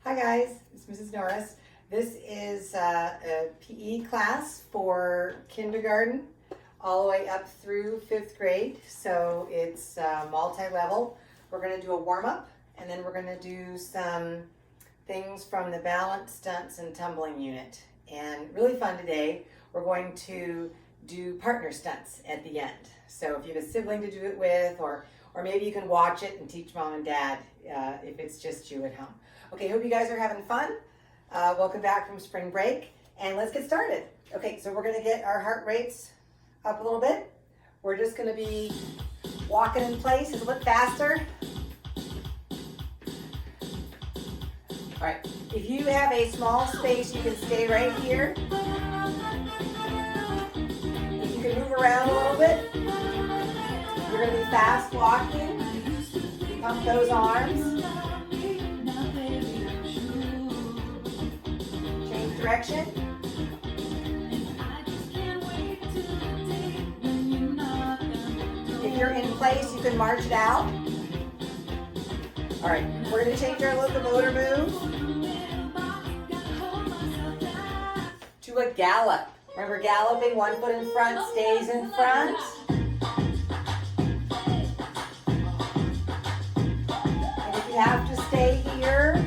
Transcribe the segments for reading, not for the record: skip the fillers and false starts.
Hi guys, it's Mrs. Norris. This is a PE class for kindergarten all the way up through 5th grade. So it's multi-level. We're going to do a warm-up and then we're going to do some things from the balance, stunts, and tumbling unit. And really fun today, we're going to do partner stunts at the end. So if you have a sibling to do it with, or maybe you can watch it and teach mom and dad if it's just you at home. Okay, hope you guys are having fun. Welcome back from spring break, and let's get started. Okay, so we're gonna get our heart rates up a little bit. We're just gonna be walking in place a little bit faster. All right, if you have a small space, you can stay right here. If you can move around a little bit, you're gonna be fast walking. Pump those arms. Change direction. If you're in place, you can march it out. All right, we're going to change our locomotor move to a gallop. Remember, galloping, one foot in front stays in front. And if you have to stay here,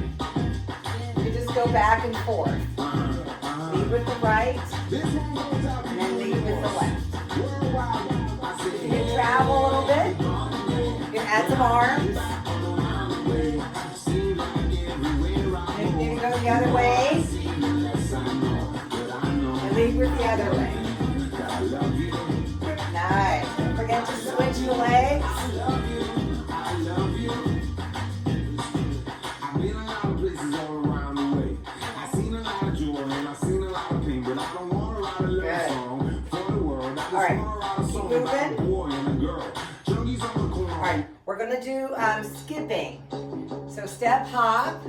you just go back and forth. Lead with the right, and then lead with the left. You can travel a little bit. You can add some arms. Maybe go the other way. And lead with the other way. Nice. Don't forget to switch the legs. We're going to do skipping. So step hop.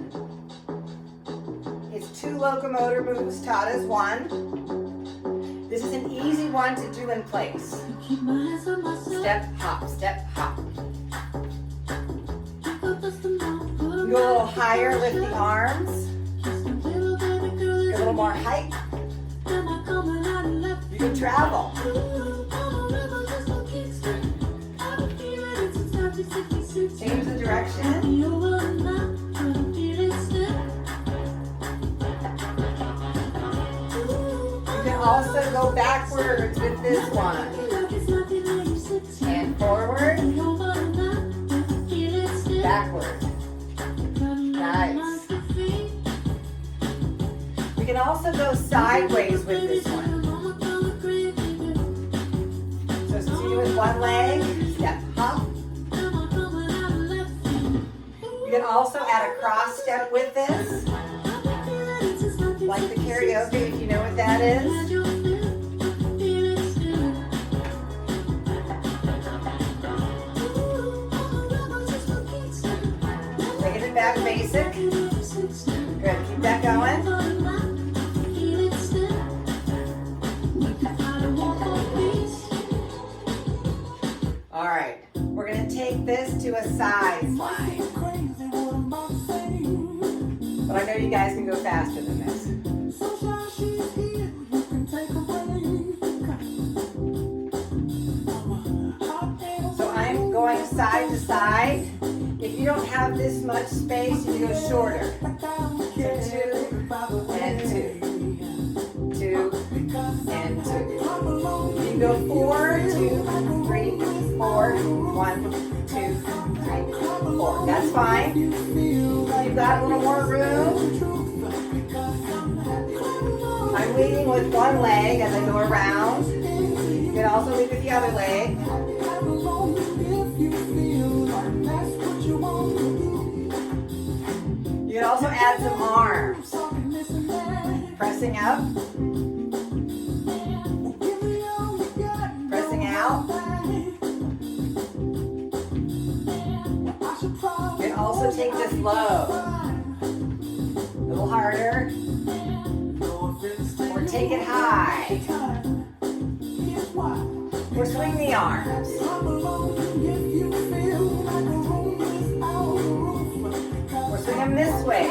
It's 2 locomotor moves taught as 1. This is an easy one to do in place. Step hop, step hop. You go a little higher, lift the arms. Get a little more height. You can travel. Change the direction. You can also go backwards with this one. And forward. Backward. Nice. We can also go sideways with this one. So see with one leg, step hop. You can also add a cross step with this, like the karaoke, if you know what that is. Taking it back basic. Good, keep that going. All right, we're going to take this to a side slide. But I know you guys can go faster than this. So I'm going side to side. If you don't have this much space, you can go shorter. So 2 and 2. 2 and 2. You can go 4, 2, 3, 4, 1, 2, 3, 4. That's fine. You've got a little more room. I'm leading with one leg as I go around. You can also lead with the other leg. You can also add some arms. Pressing up. Pressing out. You can also take this low. A little harder. Or take it high. Or swing the arms. Or swing them this way.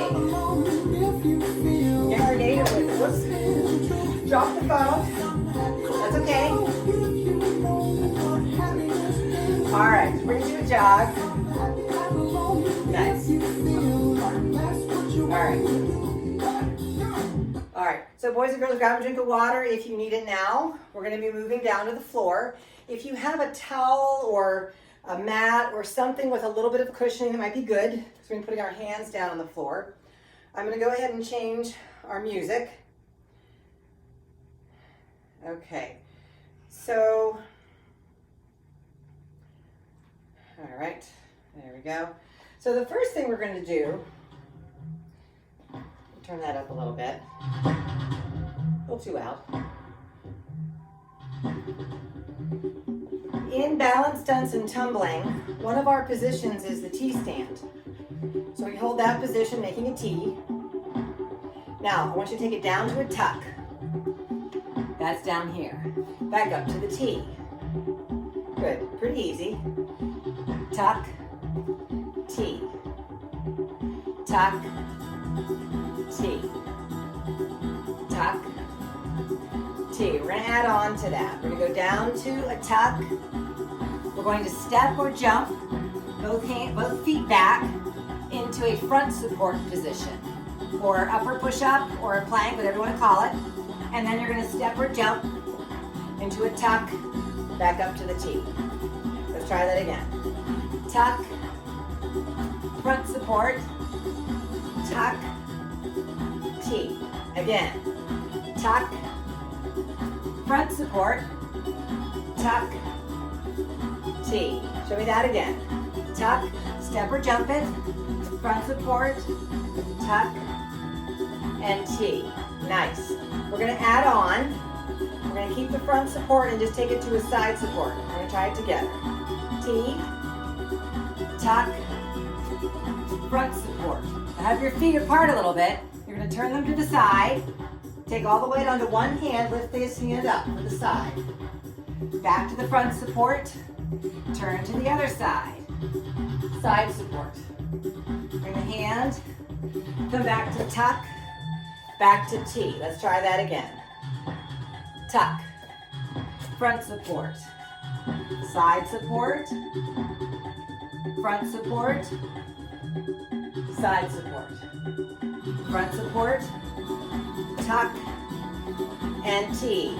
Get creative with it. Whoops. Drop the phone. That's okay. All right, bring it to a jog. Nice. All right, so boys and girls, grab a drink of water if you need it now. We're gonna be moving down to the floor. If you have a towel or a mat or something with a little bit of cushioning, that might be good. So we're gonna be putting our hands down on the floor. I'm gonna go ahead and change our music. Okay, so, all right, there we go. So the first thing we're gonna do, turn that up a little bit, a little too loud. In balance stunts and tumbling, one of our positions is the T stand. So we hold that position, making a T. Now, I want you to take it down to a tuck. That's down here. Back up to the T. Good, pretty easy. Tuck, T. Tuck, T. Tuck, T. We're gonna add on to that. We're gonna go down to a tuck. We're going to step or jump, both feet back into a front support position, or upper push-up, or a plank, whatever you want to call it. And then you're going to step or jump into a tuck, back up to the T. Let's try that again. Tuck, front support, tuck, T. Again. Tuck, front support, tuck, T. Show me that again. Tuck, step or jump it, front support, tuck, and T. Nice. We're going to add on. We're going to keep the front support and just take it to a side support. We're going to try it together. T, tuck, front support. Now have your feet apart a little bit. You're going to turn them to the side. Take all the weight onto one hand. Lift this hand up to the side. Back to the front support. Turn to the other side. Side support. Bring the hand. Come back to tuck. Back to T. Let's try that again. Tuck. Front support. Side support. Front support. Side support. Front support. Tuck. And T.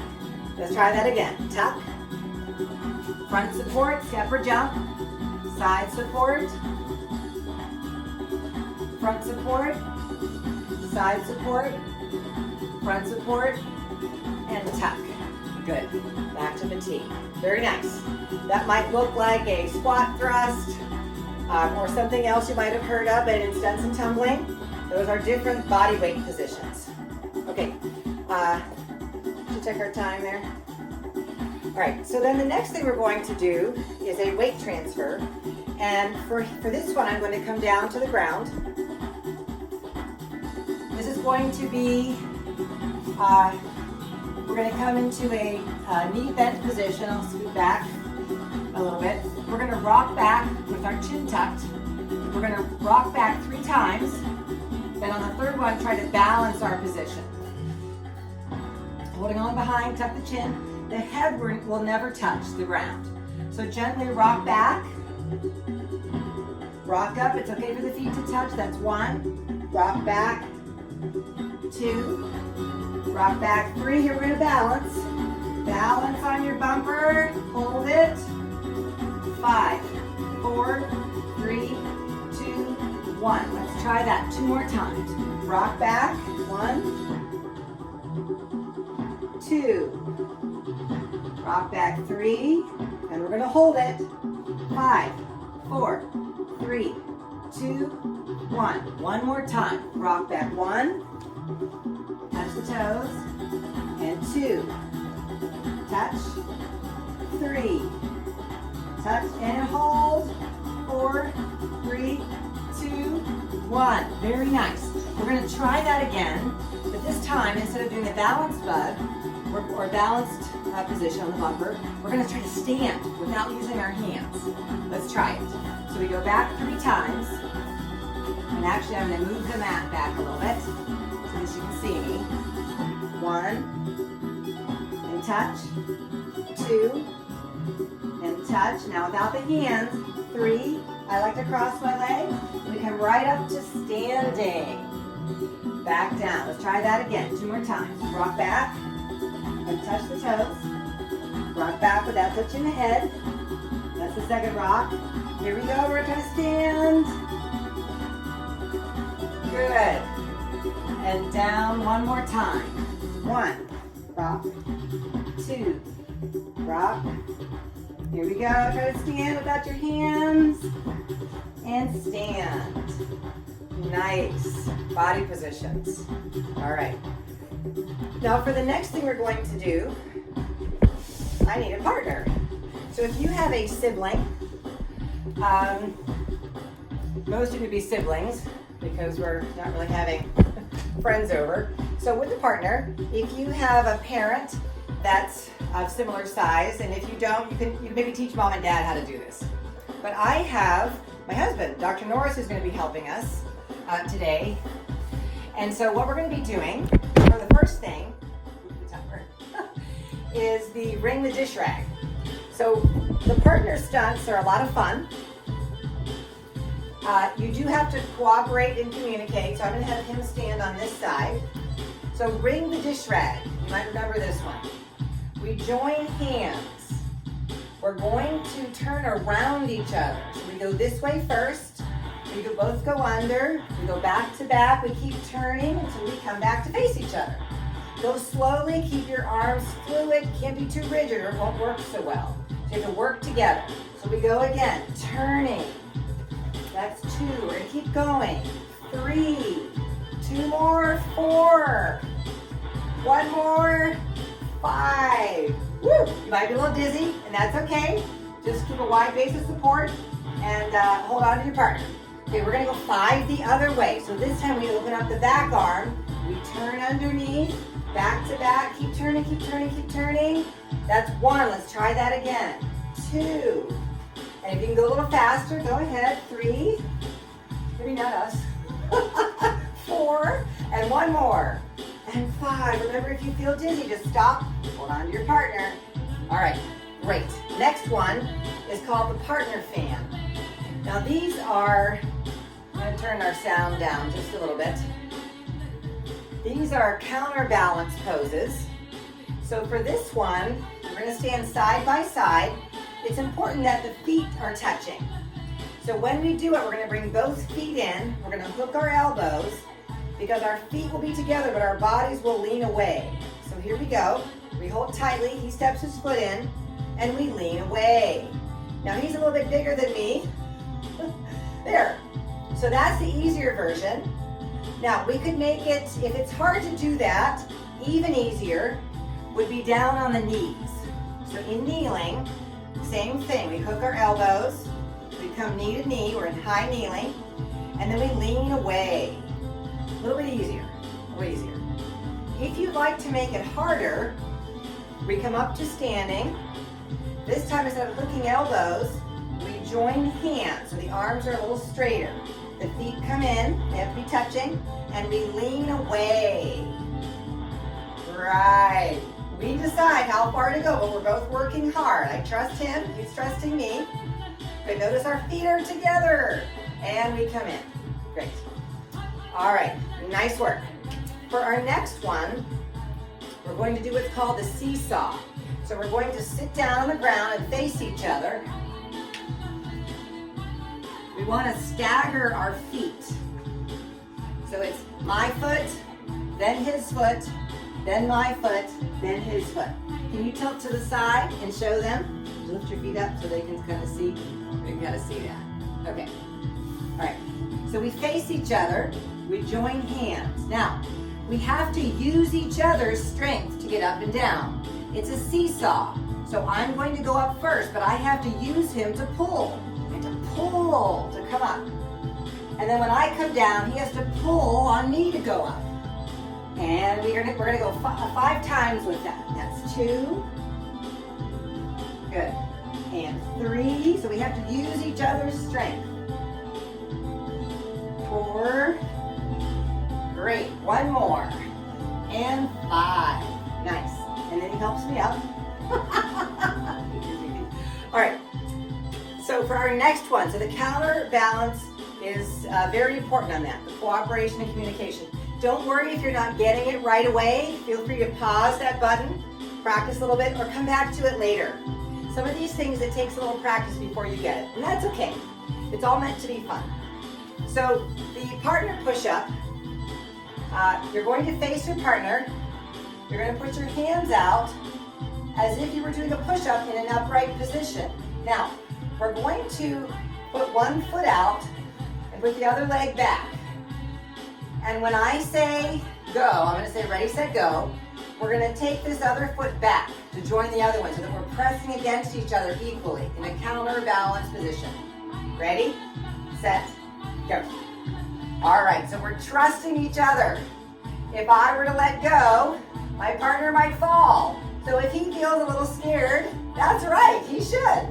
Let's try that again. Tuck. Front support. Step or jump. Side support. Front support. Side support, front support, and tuck. Good. Back to the T. Very nice. That might look like a squat thrust or something else you might have heard of, but in stunts and tumbling, those are different body weight positions. Okay. Should check our time there. All right. So then the next thing we're going to do is a weight transfer, and for this one, I'm going to come down to the ground. This is going to be, we're going to come into a knee bent position. I'll scoot back a little bit. We're going to rock back with our chin tucked. We're going to rock back 3 times. Then on the third one, try to balance our position. Holding on behind, tuck the chin. The head will never touch the ground. So gently rock back. Rock up. It's okay for the feet to touch. That's 1. Rock back. 2, rock back 3. Here we're going to balance. Balance on your bumper. Hold it. 5, 4, 3, 2, 1. Let's try that 2 more times. Rock back. 1, 2. Rock back 3. And we're going to hold it. 5, 4, 3, 2, 1. One more time. Rock back 1. Touch the toes. And 2. Touch. 3. Touch and hold. 4, 3, 2, 1. Very nice. We're going to try that again, but this time instead of doing a balanced bug or balanced position on the bumper, we're going to try to stand without using our hands. Let's try it. So we go back 3 times. And actually, I'm going to move the mat back a little bit so that you can see me. 1, and touch. 2, and touch. Now without the hands. 3, I like to cross my legs. We come right up to standing. Back down. Let's try that again. 2 more times. Rock back and touch the toes. Rock back without touching the head. That's the second rock. Here we go. We're going to stand. Good. And down one more time. 1, rock. 2, rock. Here we go. Try to stand without your hands. And stand. Nice. Body positions. All right. Now for the next thing we're going to do, I need a partner. So if you have a sibling, most of you would be siblings because we're not really having friends over. So with a partner, if you have a parent that's of similar size, and if you don't, you can maybe teach mom and dad how to do this. But I have my husband, Dr. Norris, who's going to be helping us today. And so what we're going to be doing for the first thing is the ring the dish rag. So the partner stunts are a lot of fun. You do have to cooperate and communicate, so I'm going to have him stand on this side. So ring the dish rag. You might remember this one. We join hands. We're going to turn around each other. So we go this way first. We both go under. We go back to back. We keep turning until we come back to face each other. Go slowly. Keep your arms fluid. Can't be too rigid or it won't work so well. So you have to work together. So we go again. Turning. That's 2. We're going to keep going. 3. 2 more. 4. 1 more. 5. Woo! You might be a little dizzy, and that's okay. Just keep a wide base of support and hold on to your partner. Okay, we're going to go 5 the other way. So this time we open up the back arm. We turn underneath, back to back. Keep turning, keep turning, keep turning. That's 1. Let's try that again. 2. And if you can go a little faster, go ahead. 3. Maybe not us. 4. And 1 more. And 5. Remember, if you feel dizzy, just stop. Hold on to your partner. All right, great. Next one is called the partner fan. Now these are, I'm going to turn our sound down just a little bit. These are counterbalance poses. So for this one, we're going to stand side by side. It's important that the feet are touching. So when we do it, we're going to bring both feet in. We're going to hook our elbows because our feet will be together, but our bodies will lean away. So here we go. We hold tightly. He steps his foot in, and we lean away. Now he's a little bit bigger than me. There. So that's the easier version. Now we could make it, if it's hard to do that, even easier would be down on the knees. So in kneeling, same thing. We hook our elbows. We come knee to knee. We're in high kneeling. And then we lean away. A little bit easier. A little easier. If you'd like to make it harder, we come up to standing. This time, instead of hooking elbows, we join hands. So the arms are a little straighter. The feet come in. They have to be touching. And we lean away. Right. We decide how far to go, but we're both working hard. I trust him. He's trusting me. But notice our feet are together. And we come in. Great. All right. Nice work. For our next one, we're going to do what's called the seesaw. So we're going to sit down on the ground and face each other. We want to stagger our feet. So it's my foot, then his foot, then my foot, then his foot. Can you tilt to the side and show them? Lift your feet up so they can kind of see. They can kind of see that. Okay. All right. So we face each other. We join hands. Now, we have to use each other's strength to get up and down. It's a seesaw. So I'm going to go up first, but I have to use him to pull. And to pull to come up. And then when I come down, he has to pull on me to go up. And we're gonna go 5 times with that. That's 2. Good. And 3. So we have to use each other's strength. 4. 4. Great. One more. And 5. Nice. And then he helps me up. All right. So for our next one, so the counterbalance is very important on that, the cooperation and communication. Don't worry if you're not getting it right away. Feel free to pause that button, practice a little bit, or come back to it later. Some of these things, it takes a little practice before you get it, and that's okay. It's all meant to be fun. So the partner push-up, you're going to face your partner. You're going to put your hands out as if you were doing a push-up in an upright position. Now, we're going to put one foot out and put the other leg back. And when I say go, I'm going to say ready, set, go. We're going to take this other foot back to join the other one so that we're pressing against each other equally in a counterbalance position. Ready, set, go. All right, so we're trusting each other. If I were to let go, my partner might fall. So if he feels a little scared, that's right, he should.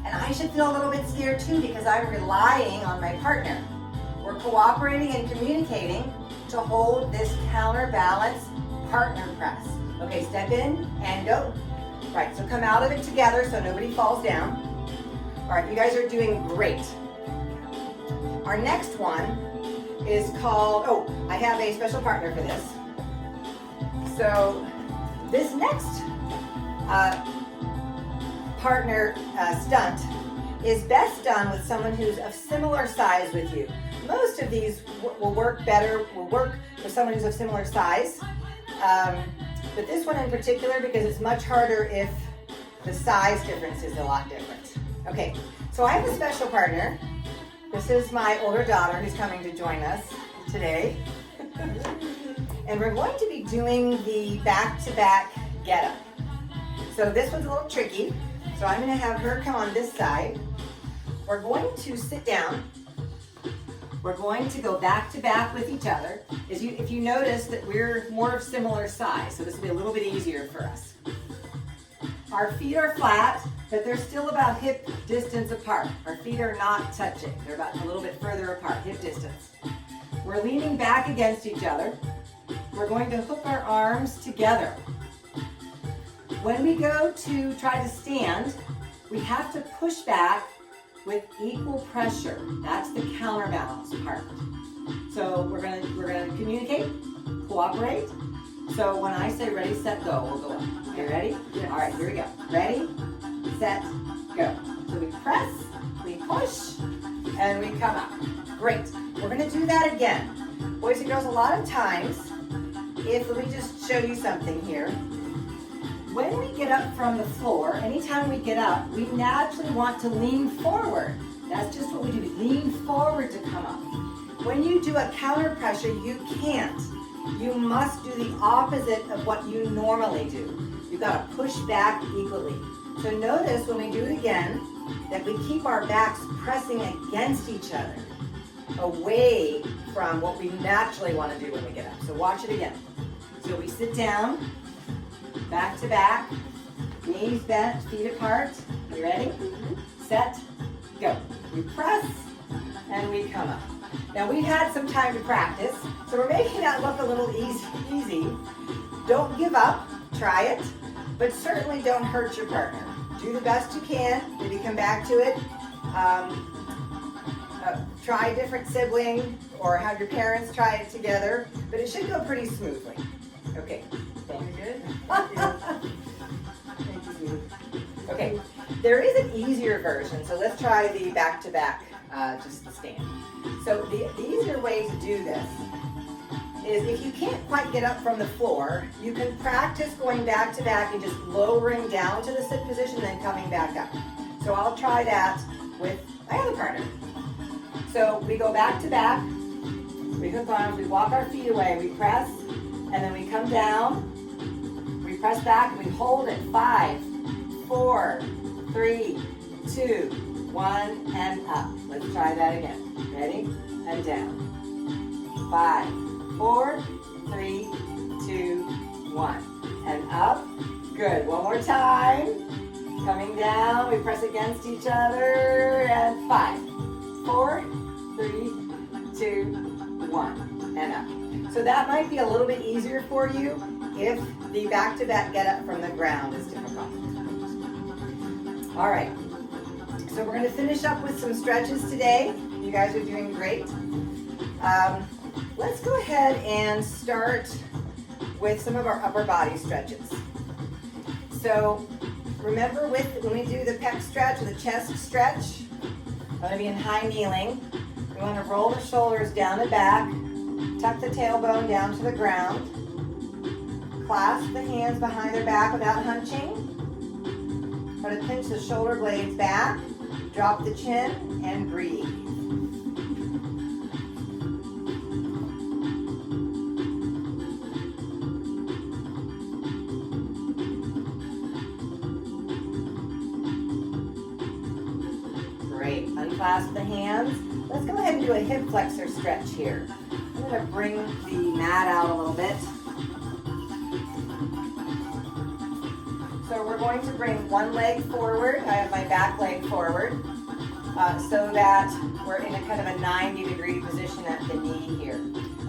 And I should feel a little bit scared too because I'm relying on my partner. We're cooperating and communicating to hold this counterbalance partner press. Okay, step in and go. Right, so come out of it together so nobody falls down. All right, you guys are doing great. Our next one is called, I have a special partner for this. So this next partner stunt is best done with someone who's of similar size with you. Most of these will work with someone who's of similar size. But this one in particular, because it's much harder if the size difference is a lot different. Okay, so I have a special partner. This is my older daughter who's coming to join us today. And we're going to be doing the back-to-back get-up. So this one's a little tricky. So I'm going to have her come on this side. We're going to sit down. We're going to go back-to-back with each other. If you notice that we're more of similar size, so this will be a little bit easier for us. Our feet are flat, but they're still about hip distance apart. Our feet are not touching. They're about a little bit further apart, hip distance. We're leaning back against each other. We're going to hook our arms together. When we go to try to stand, we have to push back with equal pressure. That's the counterbalance part. So we're gonna communicate, cooperate. So when I say ready, set, go, we'll go up. Okay, ready? Yes. All right, here we go. Ready, set, go. So we press, we push, and we come up. Great. We're gonna do that again. Boys and girls, a lot of times, let me just show you something here. When we get up from the floor, anytime we get up, we naturally want to lean forward. That's just what we do, lean forward to come up. When you do a counter pressure, you can't. You must do the opposite of what you normally do. You've got to push back equally. So notice when we do it again, that we keep our backs pressing against each other, away from what we naturally want to do when we get up. So watch it again. So we sit down, back to back, knees bent, feet apart. You ready? Set, go. We press, and we come up. Now we've had some time to practice, so we're making that look a little easy. Don't give up, try it, but certainly don't hurt your partner. Do the best you can, maybe come back to it. Try a different sibling, or have your parents try it together, but it should go pretty smoothly. Okay. Very good. Thank you. Okay, there is an easier version, so let's try the back-to-back, just the stand. So the easier way to do this is if you can't quite get up from the floor, you can practice going back-to-back and just lowering down to the sit position and then coming back up. So I'll try that with my other partner. So we go back-to-back, we hook arms, we walk our feet away, we press, and then we come down. We press back and we hold it. 5, 4, 3, 2, 1, and up. Let's try that again. Ready? And down. 5, 4, 3, 2, 1. And up. Good. One more time. Coming down. We press against each other. And 5, 4, 3, 2, So that might be a little bit easier for you if the back-to-back get up from the ground is difficult. All right, so we're going to finish up with some stretches today. You guys are doing great. Let's go ahead and start with some of our upper body stretches. So remember when we do the pec stretch or the chest stretch, I'm going to be in high kneeling. We want to roll the shoulders down and back, tuck the tailbone down to the ground, clasp the hands behind their back without hunching. Try to pinch the shoulder blades back, drop the chin, and breathe. Great. Unclasp the hands. Let's go ahead and do a hip flexor stretch here. I'm going to bring the mat out a little bit. So we're going to bring one leg forward. I have my back leg forward so that we're in a kind of a 90-degree position at the knee here.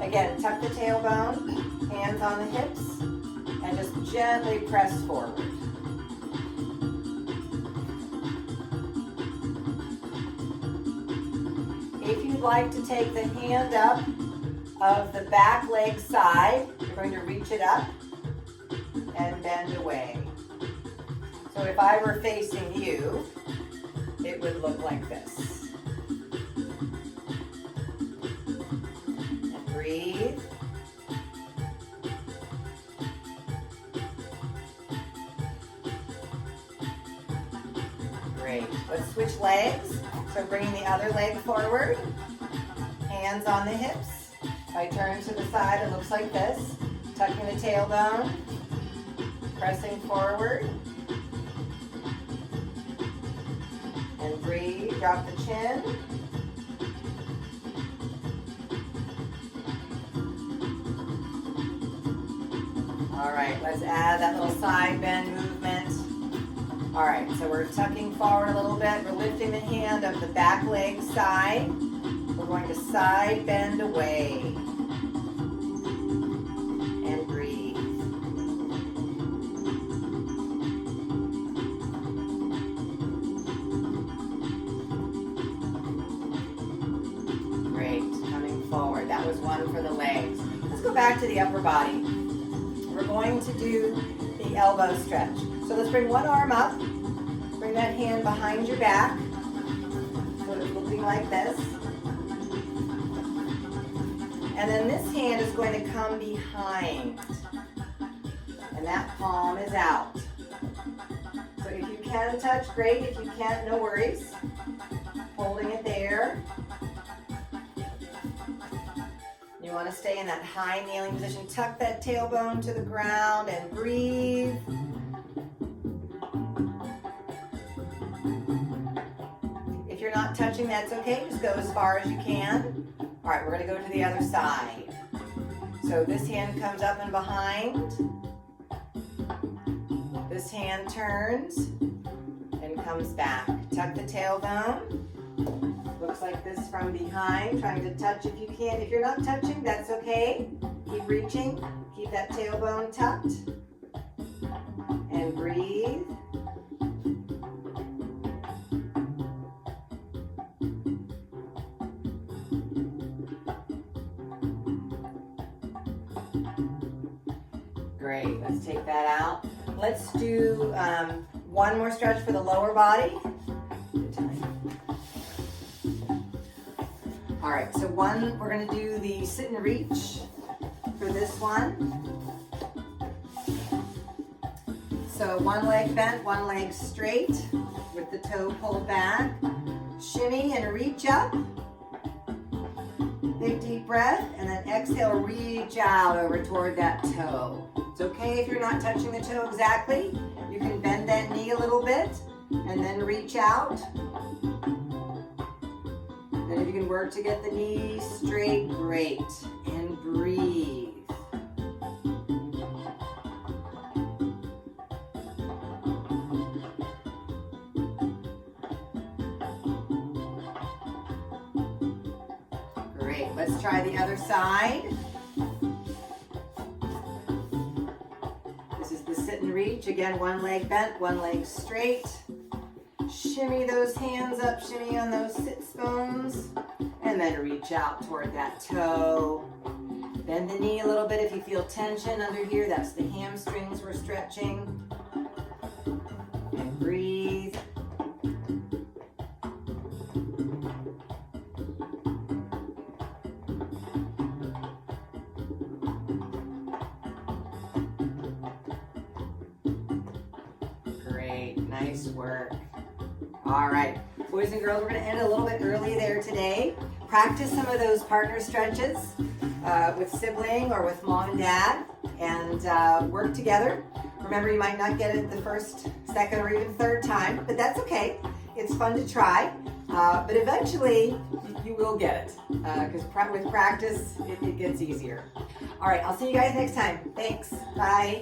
Again, tuck the tailbone, hands on the hips, and just gently press forward. If you'd like to take the hand up of the back leg side, you're going to reach it up and bend away. So if I were facing you, it would look like this. And breathe. Great. Let's switch legs. So bringing the other leg forward, hands on the hips. If I turn to the side, it looks like this. Tucking the tailbone, pressing forward. And breathe, drop the chin. All right, let's add that little side bend movement. All right, so we're tucking forward a little bit. We're lifting the hand of the back leg side. We're going to side bend away. And breathe. Great, coming forward. That was one for the legs. Let's go back to the upper body. We're going to do the elbow stretch. So let's bring one arm up, bring that hand behind your back, so it's looking like this. And then this hand is going to come behind, and that palm is out. So if you can touch, great. If you can't, no worries. Holding it there. You want to stay in that high kneeling position. Tuck that tailbone to the ground and breathe. If you're not touching, that's okay. Just go as far as you can. All right, we're going to go to the other side. So this hand comes up and behind. This hand turns and comes back. Tuck the tailbone. Looks like this from behind, trying to touch if you can. If you're not touching, that's okay. Keep reaching. Keep that tailbone tucked. And breathe. Great, let's take that out. Let's do one more stretch for the lower body. All right, so we're gonna do the sit and reach for this one. So one leg bent, one leg straight with the toe pulled back. Shimmy and reach up. Big deep breath, and then exhale, reach out over toward that toe. It's okay if you're not touching the toe exactly. You can bend that knee a little bit and then reach out. And if you can work to get the knee straight, great. And breathe. Great, let's try the other side. reach. Again, one leg bent, one leg straight. Shimmy those hands up, shimmy on those sits bones. And then reach out toward that toe. Bend the knee a little bit if you feel tension under here. That's the hamstrings we're stretching. And breathe. Great, nice work. All right, boys and girls, we're gonna end a little bit early there today. Practice some of those partner stretches with sibling or with mom and dad, and work together. Remember, you might not get it the first, second, or even third time, but that's okay. It's fun to try, but eventually you will get it, because with practice, it gets easier. All right, I'll see you guys next time. Thanks, bye.